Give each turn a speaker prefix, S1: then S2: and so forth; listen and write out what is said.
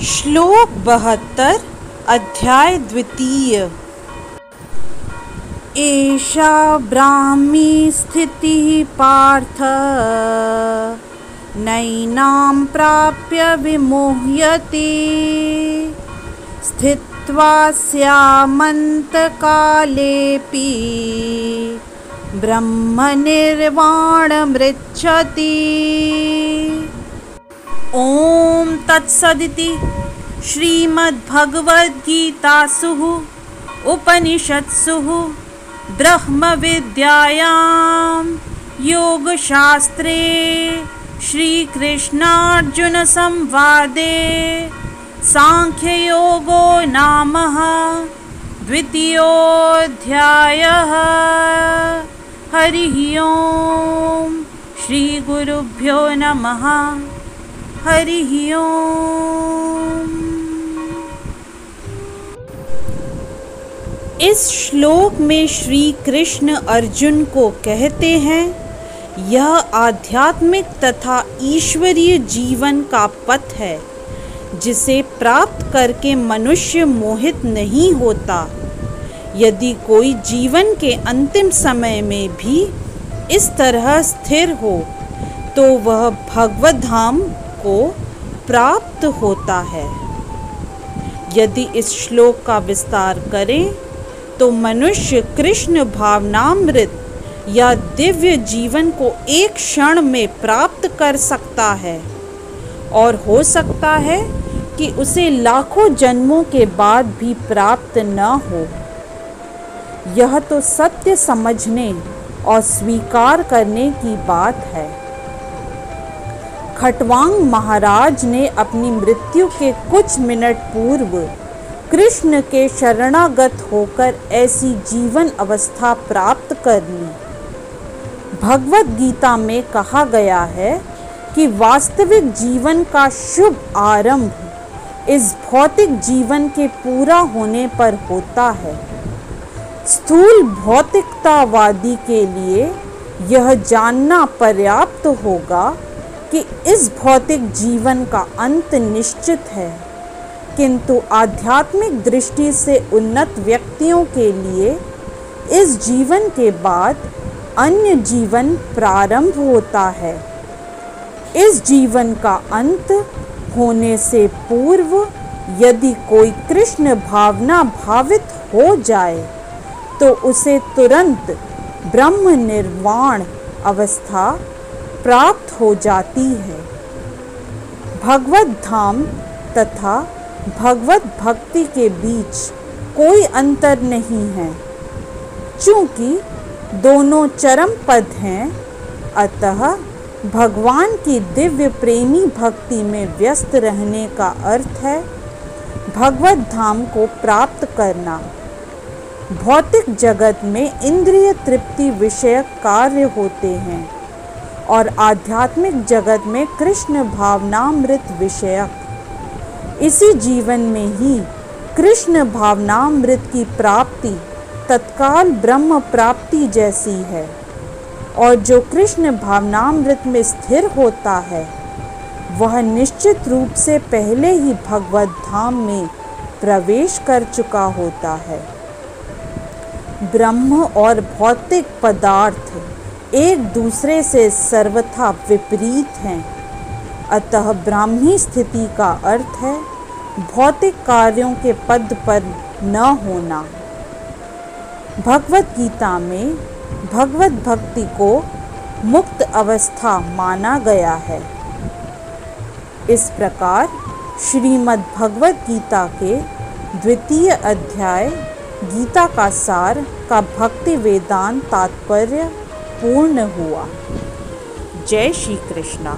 S1: श्लोक 72 अध्याय द्वितीय। एषा ब्राह्मी स्थितिः पार्थ नैनां प्राप्य विमुह्यति स्थित्वा स्यामन्तकालेऽपि ब्रह्मनिर्वाणमृच्छति। ओम तत्सदिति श्रीमद्भगवद्गीतासु उपनिषत्सु ब्रह्मविद्यायां योगशास्त्रे श्रीकृष्णार्जुनसंवादे सांख्ययोगो नाम द्वितीयोऽध्यायः। हरिः ओम श्रीगुरुभ्यो नमः। हरिः ओम। इस श्लोक में श्री कृष्ण अर्जुन को कहते हैं, यह आध्यात्मिक तथा ईश्वरीय जीवन का पथ है जिसे प्राप्त करके मनुष्य मोहित नहीं होता। यदि कोई जीवन के अंतिम समय में भी इस तरह स्थिर हो तो वह भगवत धाम को प्राप्त होता है। यदि इस श्लोक का विस्तार करें तो मनुष्य कृष्ण भावनामृत या दिव्य जीवन को एक क्षण में प्राप्त कर सकता है और हो सकता है कि उसे लाखों जन्मों के बाद भी प्राप्त न हो। यह तो सत्य समझने और स्वीकार करने की बात है। खटवांग महाराज ने अपनी मृत्यु के कुछ मिनट पूर्व कृष्ण के शरणागत होकर ऐसी जीवन अवस्था प्राप्त कर ली। भगवत गीता में कहा गया है कि वास्तविक जीवन का शुभ आरंभ इस भौतिक जीवन के पूरा होने पर होता है। स्थूल भौतिकतावादी के लिए यह जानना पर्याप्त होगा कि इस भौतिक जीवन का अंत निश्चित है, किंतु आध्यात्मिक दृष्टि से उन्नत व्यक्तियों के लिए इस जीवन के बाद अन्य जीवन प्रारंभ होता है। इस जीवन का अंत होने से पूर्व यदि कोई कृष्ण भावना भावित हो जाए तो उसे तुरंत ब्रह्म निर्वाण अवस्था प्राप्त हो जाती है। भगवत धाम तथा भगवत भक्ति के बीच कोई अंतर नहीं है, चूँकि दोनों चरम पद हैं। अतः भगवान की दिव्य प्रेमी भक्ति में व्यस्त रहने का अर्थ है भगवत धाम को प्राप्त करना। भौतिक जगत में इंद्रिय तृप्ति विषयक कार्य होते हैं और आध्यात्मिक जगत में कृष्ण भावनामृत विषयक। इसी जीवन में ही कृष्ण भावनामृत की प्राप्ति तत्काल ब्रह्म प्राप्ति जैसी है, और जो कृष्ण भावनामृत में स्थिर होता है वह निश्चित रूप से पहले ही भगवत धाम में प्रवेश कर चुका होता है। ब्रह्म और भौतिक पदार्थ एक दूसरे से सर्वथा विपरीत हैं। अतः ब्राह्मी स्थिति का अर्थ है भौतिक कार्यों के पद पर न होना। भगवत गीता में भगवत भक्ति को मुक्त अवस्था माना गया है। इस प्रकार श्रीमद् भगवत गीता के द्वितीय अध्याय गीता का सार का भक्ति वेदांत तात्पर्य पूर्ण हुआ। जय श्री कृष्णा।